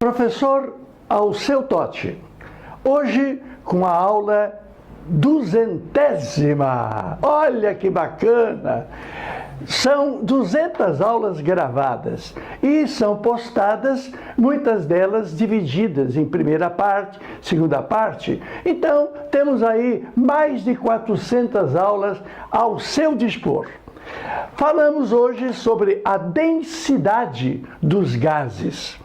Professor Alceu Totti, hoje com a aula 200ª. Olha que bacana! São 200 aulas gravadas e são postadas, muitas delas divididas em primeira parte, segunda parte. Então, temos aí mais de 400 aulas ao seu dispor. Falamos hoje sobre a densidade dos gases.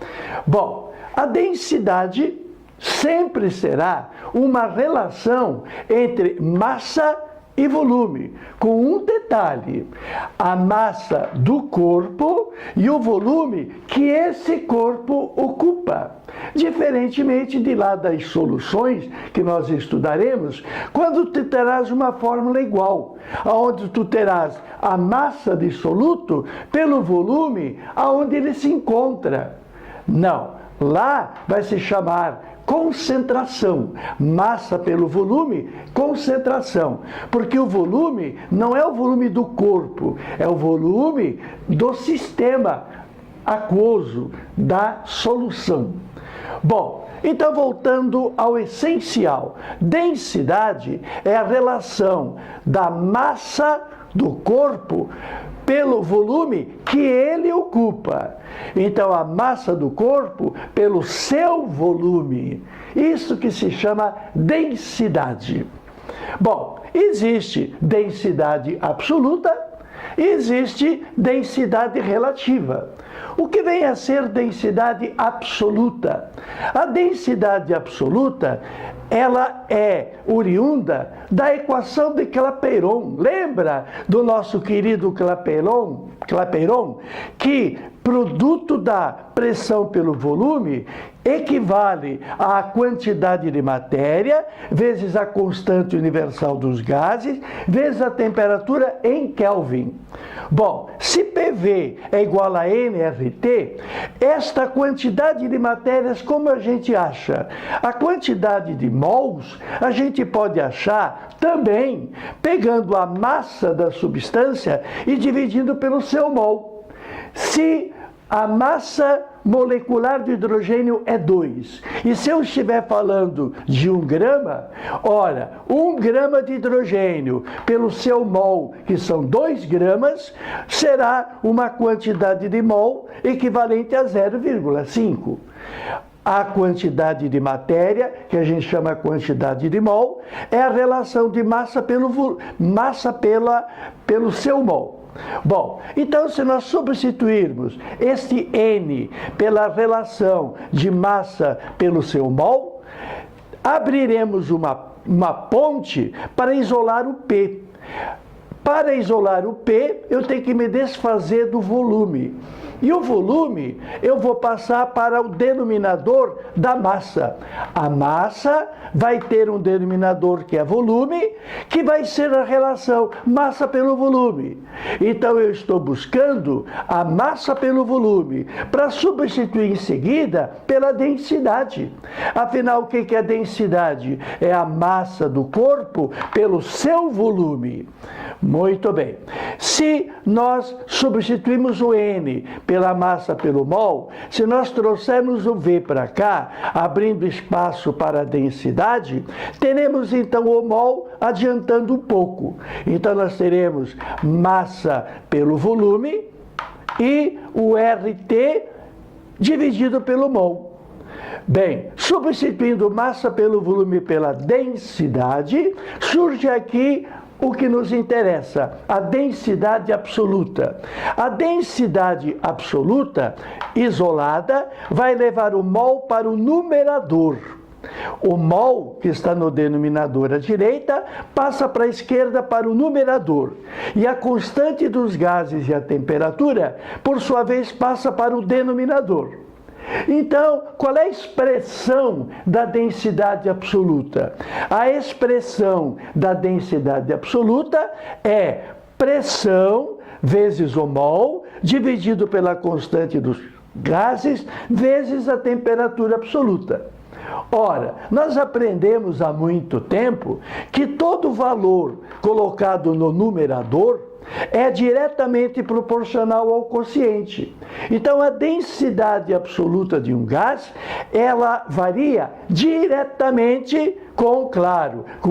Bom, a densidade sempre será uma relação entre massa e volume, com um detalhe: a massa do corpo e o volume que esse corpo ocupa. Diferentemente de lá das soluções que nós estudaremos, quando tu terás uma fórmula igual, onde tu terás a massa de soluto pelo volume aonde ele se encontra. Não, lá vai se chamar concentração, massa pelo volume, concentração, porque o volume não é o volume do corpo, é o volume do sistema aquoso, da solução. Bom, então voltando ao essencial, densidade é a relação da massa do corpo pelo volume que ele ocupa. Então, a massa do corpo pelo seu volume. Isso que se chama densidade. Bom, existe densidade absoluta e existe densidade relativa. O que vem a ser densidade absoluta? A densidade absoluta, ela é oriunda da equação de Clapeyron. Lembra do nosso querido Clapeyron, que produto da pressão pelo volume equivale à quantidade de matéria vezes a constante universal dos gases vezes a temperatura em Kelvin. Bom, se PV é igual a nRT, esta quantidade de matérias, como a gente acha? A quantidade de mols a gente pode achar também pegando a massa da substância e dividindo pelo seu mol. Se a massa molecular do hidrogênio é 2. E se eu estiver falando de 1 grama, ora, 1 grama de hidrogênio pelo seu mol, que são 2 gramas, será uma quantidade de mol equivalente a 0,5. A quantidade de matéria, que a gente chama quantidade de mol, é a relação de massa pelo seu mol. Bom, então se nós substituirmos este N pela relação de massa pelo seu mol, abriremos uma ponte para isolar o P. Para isolar o P, eu tenho que me desfazer do volume. E o volume eu vou passar para o denominador da massa. A massa vai ter um denominador que é volume, que vai ser a relação massa pelo volume. Então eu estou buscando a massa pelo volume para substituir em seguida pela densidade. Afinal, o que é densidade? É a massa do corpo pelo seu volume. Muito bem. Se nós substituirmos o N pela massa pelo mol, se nós trouxermos o V para cá, abrindo espaço para a densidade, teremos então o mol adiantando um pouco. Então nós teremos massa pelo volume e o RT dividido pelo mol. Bem, substituindo massa pelo volume pela densidade, surge aqui o que nos interessa, a densidade absoluta. A densidade absoluta, isolada, vai levar o mol para o numerador. O mol, que está no denominador à direita, passa para a esquerda para o numerador. E a constante dos gases e a temperatura, por sua vez, passa para o denominador. Então, qual é a expressão da densidade absoluta? A expressão da densidade absoluta é pressão vezes o mol, dividido pela constante dos gases, vezes a temperatura absoluta. Ora, nós aprendemos há muito tempo que todo valor colocado no numerador é diretamente proporcional ao quociente. Então, a densidade absoluta de um gás, ela varia diretamente com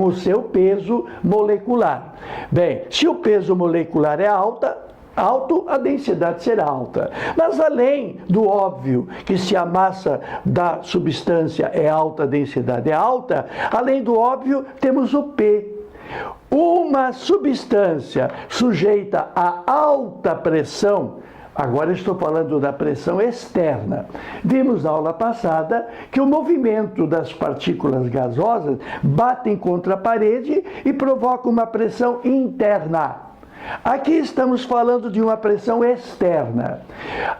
o seu peso molecular. Bem, se o peso molecular é alto, a densidade será alta. Mas além do óbvio que se a massa da substância é alta, a densidade é alta, além do óbvio, temos o P. Uma substância sujeita a alta pressão, agora estou falando da pressão externa. Vimos na aula passada que o movimento das partículas gasosas batem contra a parede e provoca uma pressão interna. Aqui estamos falando de uma pressão externa.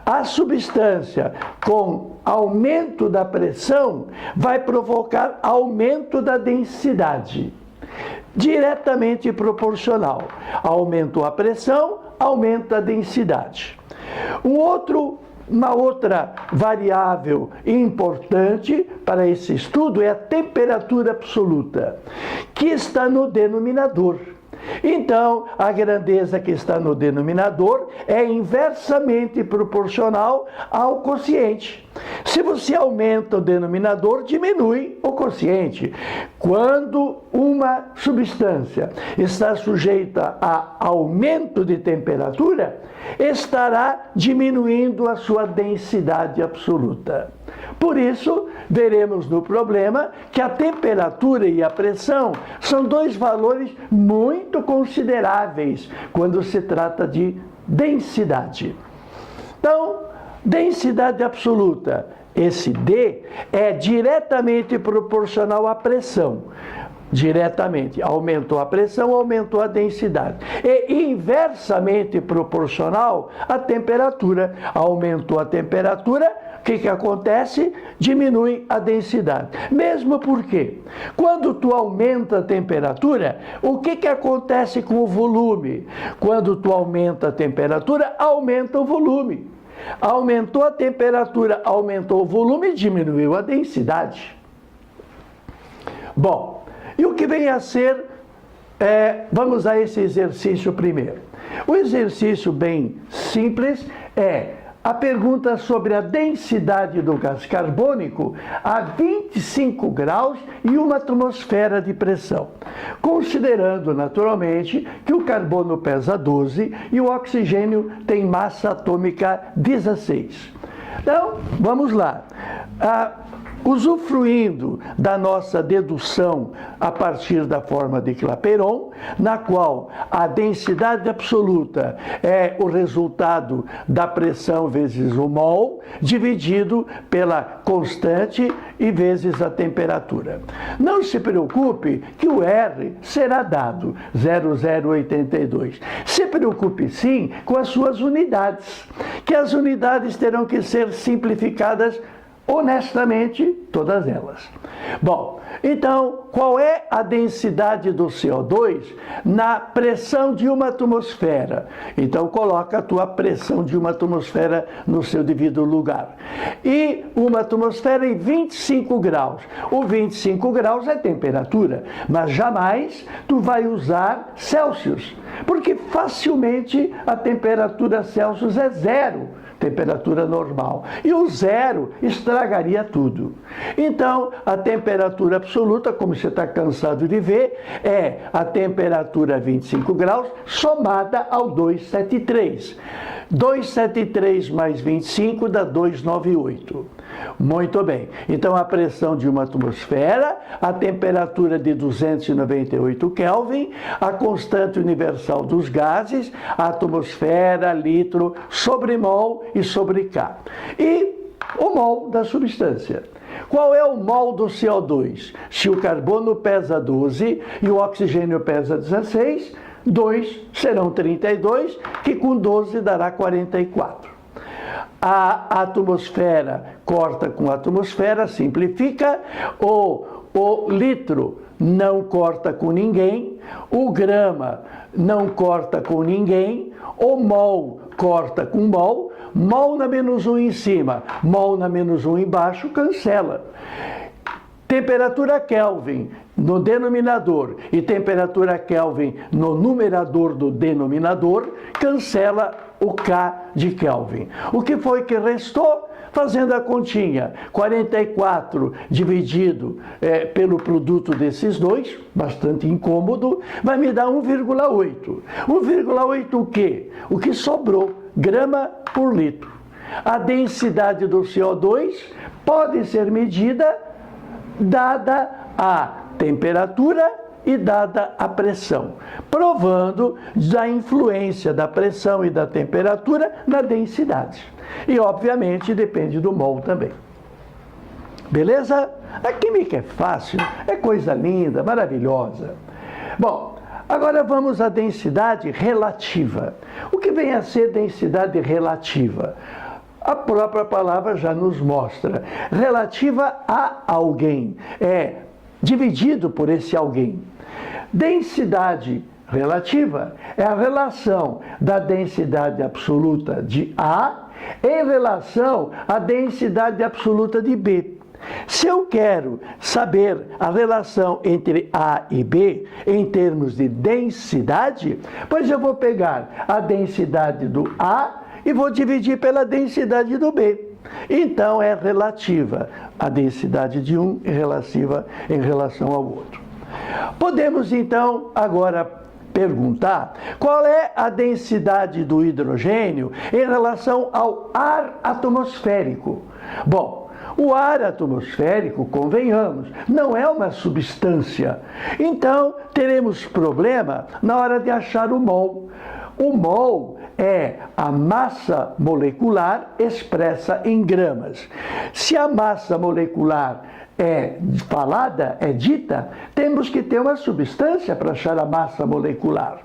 A substância com aumento da pressão vai provocar aumento da densidade, diretamente proporcional. Aumentou a pressão, aumenta a densidade. Uma outra variável importante para esse estudo é a temperatura absoluta, que está no denominador. Então, a grandeza que está no denominador é inversamente proporcional ao quociente. Se você aumenta o denominador, diminui o quociente. Quando uma substância está sujeita a aumento de temperatura, estará diminuindo a sua densidade absoluta. Por isso, veremos no problema que a temperatura e a pressão são dois valores muito consideráveis quando se trata de densidade. Então, densidade absoluta, esse D, é diretamente proporcional à pressão. Diretamente, aumentou a pressão, aumentou a densidade. E inversamente proporcional à temperatura. Aumentou a temperatura, o que acontece? Diminui a densidade. Mesmo porque, quando tu aumenta a temperatura, o que acontece com o volume? Quando tu aumenta a temperatura, aumenta o volume. Aumentou a temperatura, aumentou o volume, diminuiu a densidade. Bom, e o que vem a ser, vamos a esse exercício primeiro. O exercício bem simples é a pergunta sobre a densidade do gás carbônico a 25 graus e 1 atmosfera de pressão, considerando naturalmente que o carbono pesa 12 e o oxigênio tem massa atômica 16. Então, vamos lá. Usufruindo da nossa dedução a partir da forma de Clapeyron, na qual a densidade absoluta é o resultado da pressão vezes o mol, dividido pela constante e vezes a temperatura. Não se preocupe que o R será dado 0082. Se preocupe sim com as suas unidades, que as unidades terão que ser simplificadas honestamente, todas elas. Bom, então, qual é a densidade do CO2 na pressão de 1 atmosfera? Então, coloca a tua pressão de 1 atmosfera no seu devido lugar. E 1 atmosfera em 25 graus. O 25 graus é temperatura, mas jamais tu vai usar Celsius, porque facilmente a temperatura Celsius é 0. Temperatura normal. E o 0 estragaria tudo. Então, a temperatura absoluta, como você está cansado de ver, é a temperatura 25 graus somada ao 273. 273 mais 25 dá 298. Muito bem. Então, a pressão de 1 atmosfera, a temperatura de 298 Kelvin, a constante universal dos gases, a atmosfera, litro, sobre mol e sobre K. E o mol da substância. Qual é o mol do CO2? Se o carbono pesa 12 e o oxigênio pesa 16, 2 serão 32, que com 12 dará 44. A atmosfera corta com a atmosfera, simplifica, o litro não corta com ninguém, o grama não corta com ninguém, o mol corta com mol, mol na menos 1 em cima, mol na menos 1 embaixo, cancela. Temperatura Kelvin, no denominador e temperatura Kelvin no numerador do denominador, cancela o K de Kelvin. O que foi que restou? Fazendo a continha, 44 dividido pelo produto desses dois, bastante incômodo, vai me dar 1,8. 1,8 o quê? O que sobrou, grama por litro. A densidade do CO2 pode ser medida dada a temperatura e dada a pressão, provando a influência da pressão e da temperatura na densidade. E, obviamente, depende do mol também. Beleza? A química é fácil, é coisa linda, maravilhosa. Bom, agora vamos à densidade relativa. O que vem a ser densidade relativa? A própria palavra já nos mostra. Relativa a alguém. É dividido por esse alguém. Densidade relativa é a relação da densidade absoluta de A em relação à densidade absoluta de B. Se eu quero saber a relação entre A e B em termos de densidade, pois eu vou pegar a densidade do A e vou dividir pela densidade do B. Então é relativa a densidade de um em relação ao outro. Podemos então agora perguntar qual é a densidade do hidrogênio em relação ao ar atmosférico. Bom, o ar atmosférico, convenhamos, não é uma substância. Então, teremos problema na hora de achar o mol. O mol é a massa molecular expressa em gramas. Se a massa molecular é falada, é dita, temos que ter uma substância para achar a massa molecular.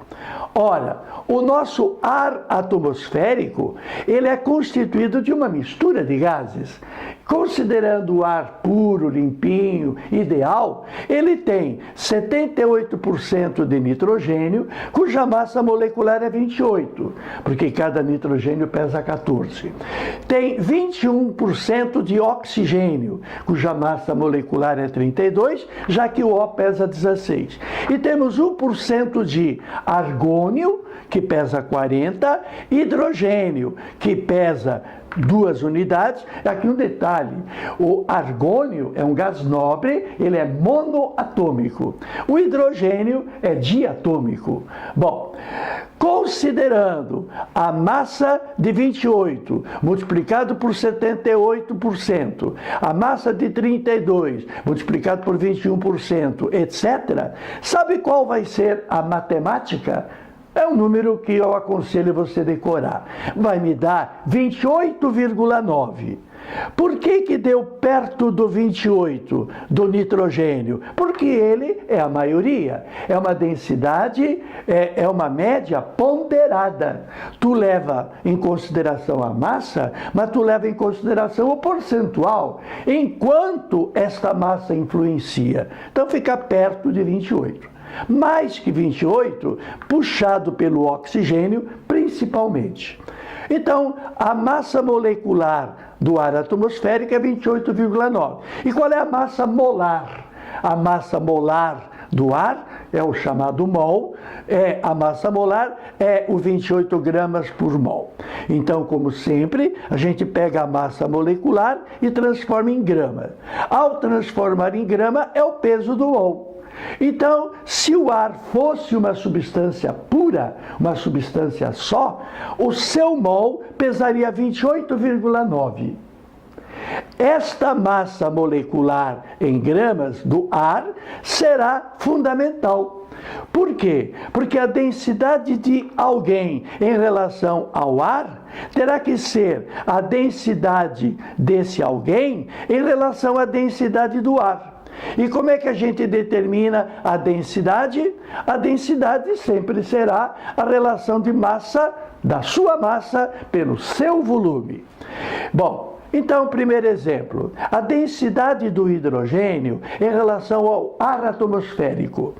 Ora, o nosso ar atmosférico, ele é constituído de uma mistura de gases. Considerando o ar puro, limpinho, ideal, ele tem 78% de nitrogênio, cuja massa molecular é 28, porque cada nitrogênio pesa 14. Tem 21% de oxigênio, cuja massa molecular é 32, já que o O pesa 16. E temos 1% de argônio, que pesa 40, hidrogênio, que pesa 2 unidades. Aqui um detalhe, o argônio é um gás nobre, ele é monoatômico. O hidrogênio é diatômico. Bom, considerando a massa de 28 multiplicado por 78%, a massa de 32 multiplicado por 21%, etc., sabe qual vai ser a matemática? É um número que eu aconselho você decorar. Vai me dar 28,9. Por que deu perto do 28 do nitrogênio? Porque ele é a maioria. É uma densidade, é uma média ponderada. Tu leva em consideração a massa, mas tu leva em consideração o percentual, enquanto esta massa influencia. Então fica perto de 28. Mais que 28, puxado pelo oxigênio, principalmente. Então, a massa molecular do ar atmosférico é 28,9. E qual é a massa molar? A massa molar do ar é o chamado mol, a massa molar é o 28 gramas por mol. Então, como sempre, a gente pega a massa molecular e transforma em grama. Ao transformar em grama, é o peso do mol. Então, se o ar fosse uma substância pura, uma substância só, o seu mol pesaria 28,9. Esta massa molecular em gramas do ar será fundamental. Por quê? Porque a densidade de alguém em relação ao ar terá que ser a densidade desse alguém em relação à densidade do ar. E como é que a gente determina a densidade? A densidade sempre será a relação de massa, da sua massa, pelo seu volume. Bom, então, primeiro exemplo, a densidade do hidrogênio em relação ao ar atmosférico.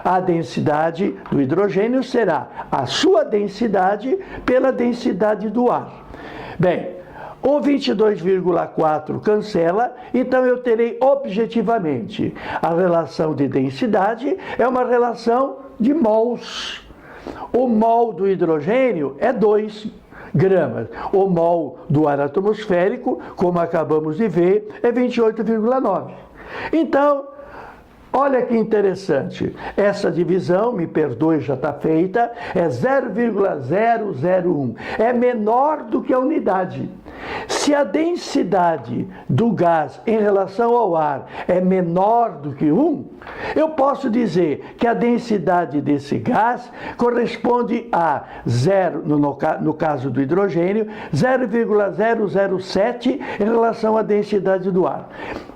A densidade do hidrogênio será a sua densidade pela densidade do ar. Bem, O 22,4 cancela, então eu terei objetivamente a relação de densidade é uma relação de mols. O mol do hidrogênio é 2 gramas. O mol do ar atmosférico, como acabamos de ver, é 28,9. Então, olha que interessante, essa divisão, me perdoe, já está feita, é 0,001, é menor do que a unidade. Se a densidade do gás em relação ao ar é menor do que 1, eu posso dizer que a densidade desse gás corresponde a 0, no caso do hidrogênio, 0,007 em relação à densidade do ar.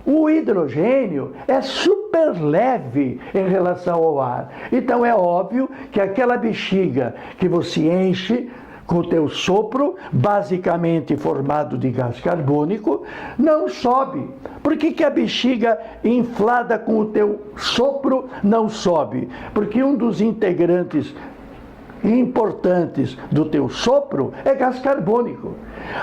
O hidrogênio é super leve em relação ao ar. Então é óbvio que aquela bexiga que você enche com o teu sopro, basicamente formado de gás carbônico, não sobe. Por que a bexiga inflada com o teu sopro não sobe? Porque um dos integrantes importantes do teu sopro é gás carbônico.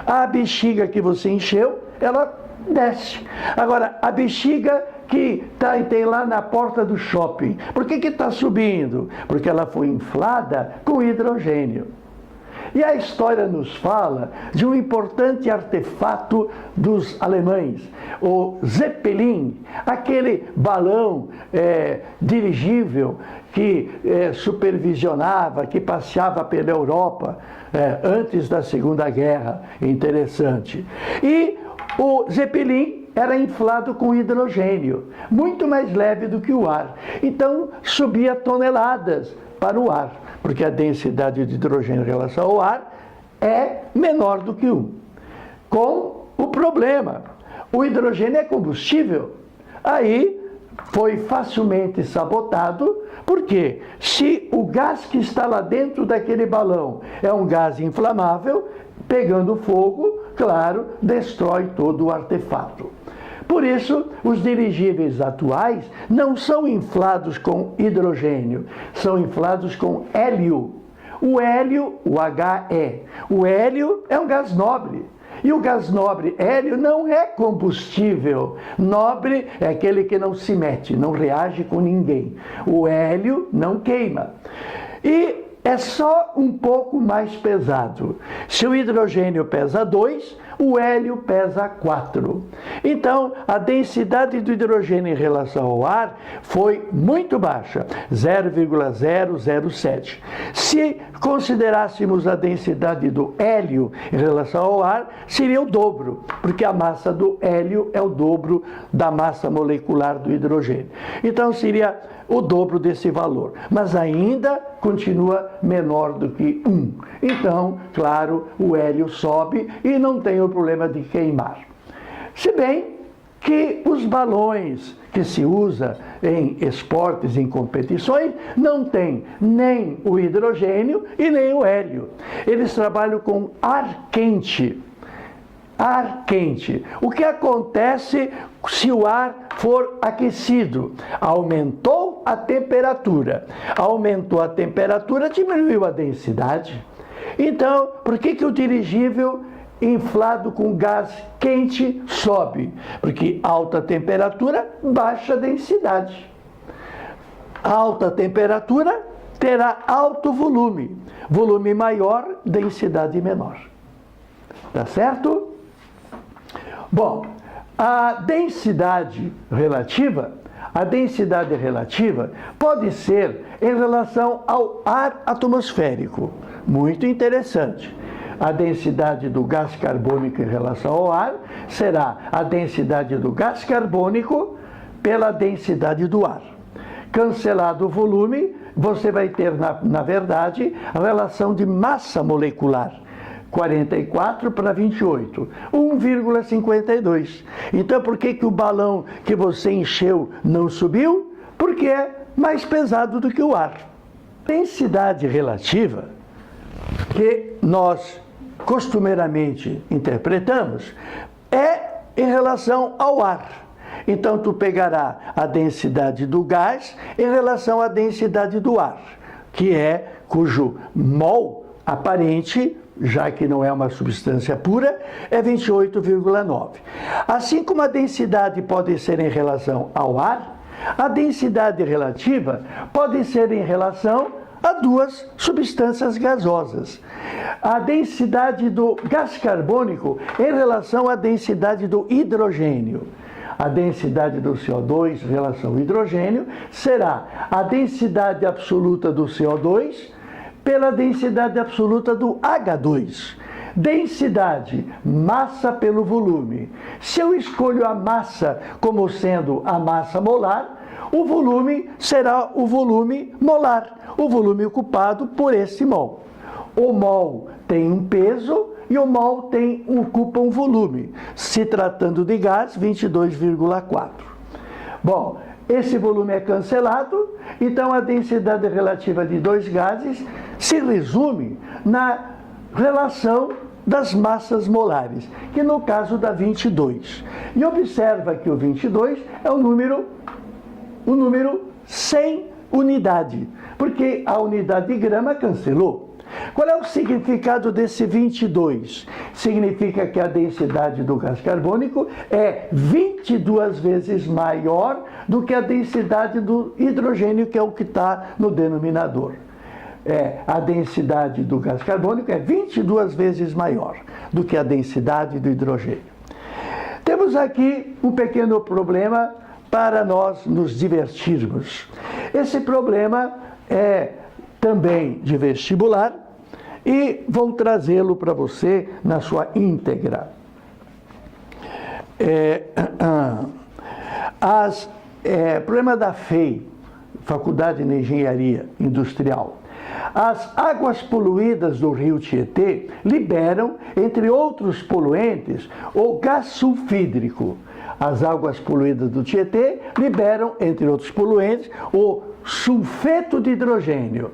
A bexiga que você encheu, ela desce. Agora, a bexiga que tem lá na porta do shopping, por que está subindo? Porque ela foi inflada com hidrogênio. E a história nos fala de um importante artefato dos alemães, o Zeppelin, aquele balão dirigível que supervisionava, que passeava pela Europa antes da Segunda Guerra. Interessante. E o Zeppelin era inflado com hidrogênio, muito mais leve do que o ar. Então, subia toneladas para o ar, porque a densidade de hidrogênio em relação ao ar é menor do que 1. Com o problema, o hidrogênio é combustível. Aí foi facilmente sabotado, porque se o gás que está lá dentro daquele balão é um gás inflamável, pegando fogo, claro, destrói todo o artefato. Por isso, os dirigíveis atuais não são inflados com hidrogênio, são inflados com hélio. O hélio, o HE, o hélio é um gás nobre. E o gás nobre hélio não é combustível. Nobre é aquele que não se mete, não reage com ninguém. O hélio não queima. E é só um pouco mais pesado. Se o hidrogênio pesa 2, o hélio pesa 4. Então, a densidade do hidrogênio em relação ao ar foi muito baixa, 0,007. Se considerássemos a densidade do hélio em relação ao ar, seria o dobro, porque a massa do hélio é o dobro da massa molecular do hidrogênio. Então, seria o dobro desse valor, mas ainda continua menor do que 1. Então, claro, o hélio sobe e não tem o problema de queimar. Se bem que os balões que se usa em esportes, em competições, não tem nem o hidrogênio e nem o hélio. Eles trabalham com ar quente. Ar quente. O que acontece se o ar for aquecido? Aumentou a temperatura. Aumentou a temperatura, diminuiu a densidade. Então, por que o dirigível inflado com gás quente sobe? Porque alta temperatura, baixa densidade. Alta temperatura terá alto volume. Volume maior, densidade menor. Tá certo? Bom, a densidade relativa pode ser em relação ao ar atmosférico. Muito interessante. A densidade do gás carbônico em relação ao ar será a densidade do gás carbônico pela densidade do ar. Cancelado o volume, você vai ter, na verdade, a relação de massa molecular. 44 para 28, 1,52. Então, por que o balão que você encheu não subiu? Porque é mais pesado do que o ar. Densidade relativa, que nós costumeiramente interpretamos, é em relação ao ar. Então, tu pegará a densidade do gás em relação à densidade do ar, cujo mol aparente já que não é uma substância pura, é 28,9. Assim como a densidade pode ser em relação ao ar, a densidade relativa pode ser em relação a duas substâncias gasosas. A densidade do gás carbônico em relação à densidade do hidrogênio. A densidade do CO2 em relação ao hidrogênio será a densidade absoluta do CO2 pela densidade absoluta do H2. Densidade, massa pelo volume. Se eu escolho a massa como sendo a massa molar, o volume será o volume molar, o volume ocupado por esse mol. O mol tem um peso e o mol ocupa um volume. Se tratando de gás, 22,4. Bom, esse volume é cancelado, então a densidade relativa de dois gases se resume na relação das massas molares, que no caso dá 22. E observa que o 22 é o número sem unidade, porque a unidade de grama cancelou. Qual é o significado desse 22? Significa que a densidade do gás carbônico é 22 vezes maior do que a densidade do hidrogênio, que é o que está no denominador. A densidade do gás carbônico é 22 vezes maior do que a densidade do hidrogênio. Temos aqui um pequeno problema para nós nos divertirmos. Esse problema é também de vestibular e vou trazê-lo para você na sua íntegra. Problema da FEI, Faculdade de Engenharia Industrial. As águas poluídas do rio Tietê liberam, entre outros poluentes, o gás sulfídrico. As águas poluídas do Tietê liberam, entre outros poluentes, o sulfeto de hidrogênio.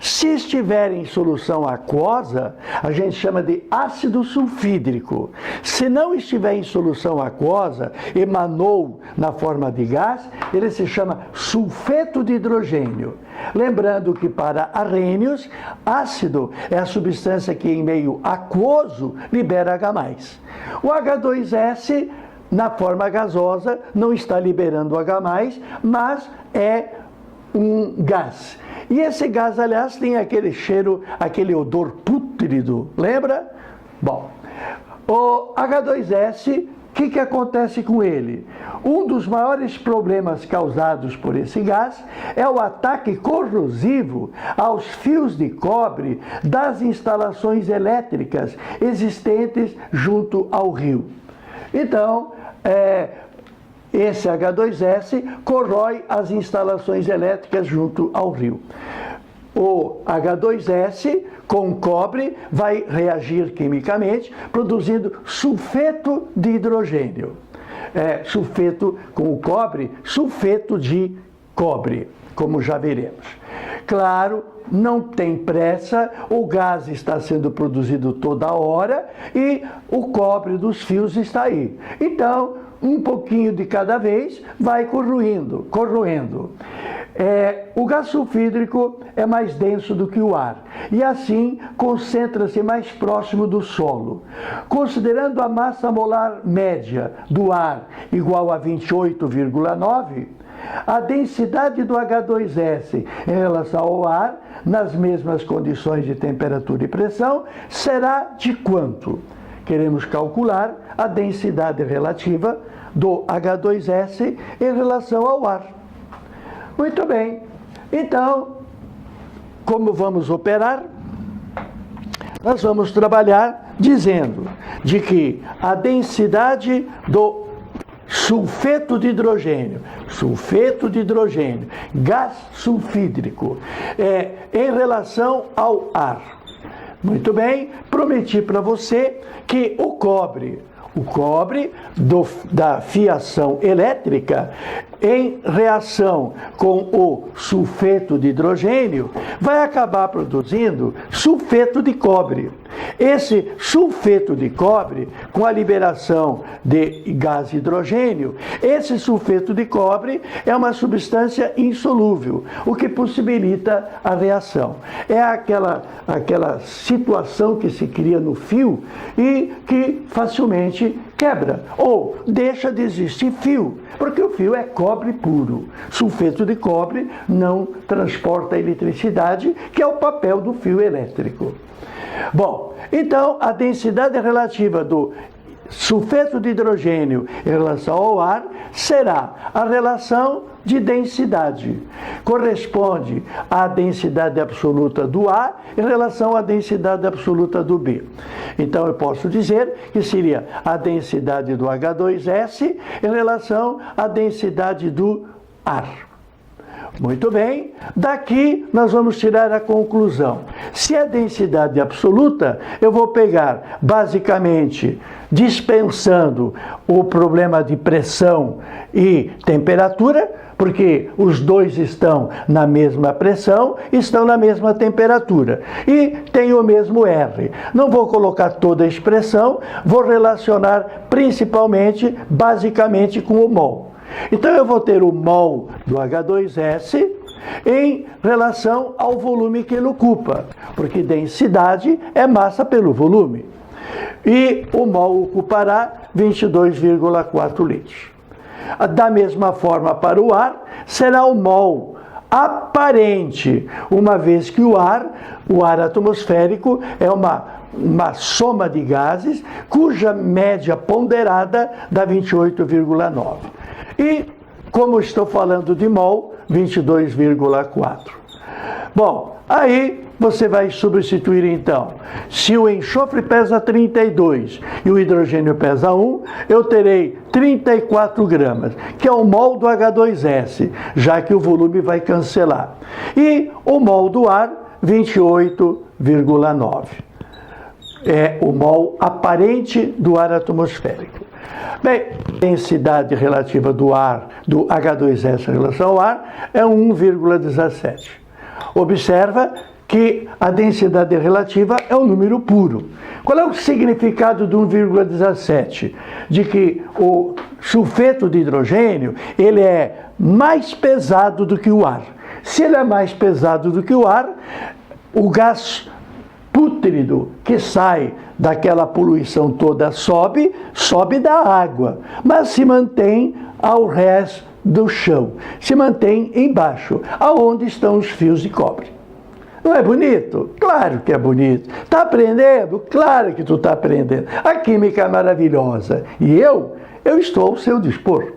Se estiver em solução aquosa, a gente chama de ácido sulfídrico. Se não estiver em solução aquosa, emanou na forma de gás, ele se chama sulfeto de hidrogênio. Lembrando que para arrênios, ácido é a substância que em meio aquoso libera H+. O H2S, na forma gasosa, não está liberando H+, mas é um gás. E esse gás, aliás, tem aquele cheiro, aquele odor pútrido, lembra? Bom, o H2S, o que acontece com ele? Um dos maiores problemas causados por esse gás é o ataque corrosivo aos fios de cobre das instalações elétricas existentes junto ao rio. Então, esse H2S corrói as instalações elétricas junto ao rio. O H2S com cobre vai reagir quimicamente, produzindo sulfeto de hidrogênio. Sulfeto com o cobre, sulfeto de cobre, como já veremos. Claro, não tem pressa, o gás está sendo produzido toda hora e o cobre dos fios está aí. Então, um pouquinho de cada vez vai corroendo. O gás sulfídrico é mais denso do que o ar e assim concentra-se mais próximo do solo. Considerando a massa molar média do ar igual a 28,9, a densidade do H2S em relação ao ar, nas mesmas condições de temperatura e pressão, será de quanto? Queremos calcular a densidade relativa do H2S em relação ao ar. Muito bem. Então, como vamos operar? Nós vamos trabalhar dizendo de que a densidade do sulfeto de hidrogênio, gás sulfídrico, em relação ao ar. Muito bem, prometi para você que o cobre da fiação elétrica, em reação com o sulfeto de hidrogênio, vai acabar produzindo sulfeto de cobre. Esse sulfeto de cobre, com a liberação de gás hidrogênio, esse sulfeto de cobre é uma substância insolúvel, o que possibilita a reação. É aquela situação que se cria no fio e que facilmente quebra ou deixa de existir fio, porque o fio é cobre puro. Sulfeto de cobre não transporta eletricidade, que é o papel do fio elétrico. Bom, então a densidade relativa do sulfeto de hidrogênio em relação ao ar será a relação de densidade. Corresponde à densidade absoluta do A em relação à densidade absoluta do B. Então eu posso dizer que seria a densidade do H2S em relação à densidade do ar. Muito bem, daqui nós vamos tirar a conclusão. Se é densidade absoluta, eu vou pegar, basicamente, dispensando o problema de pressão e temperatura, porque os dois estão na mesma pressão, estão na mesma temperatura e tem o mesmo R. Não vou colocar toda a expressão, vou relacionar principalmente, basicamente, com o mol. Então eu vou ter o mol do H2S em relação ao volume que ele ocupa, porque densidade é massa pelo volume. E o mol ocupará 22,4 litros. Da mesma forma para o ar, será o mol aparente, uma vez que o ar atmosférico é uma soma de gases cuja média ponderada dá 28,9. E, como estou falando de mol, 22,4. Bom, aí você vai substituir então. Se o enxofre pesa 32 e o hidrogênio pesa 1, eu terei 34 gramas, que é o mol do H2S, já que o volume vai cancelar. E o mol do ar, 28,9. É o mol aparente do ar atmosférico. Bem, a densidade relativa do ar, do H2S em relação ao ar, é 1,17. Observa que a densidade relativa é um número puro. Qual é o significado do 1,17? De que o sulfeto de hidrogênio, ele é mais pesado do que o ar. Se ele é mais pesado do que o ar, o gás pútrido que sai daquela poluição toda sobe da água, mas se mantém ao rés do chão, se mantém embaixo, aonde estão os fios de cobre. Não é bonito? Claro que é bonito. Está aprendendo? Claro que tu está aprendendo. A química é maravilhosa. E eu estou ao seu dispor.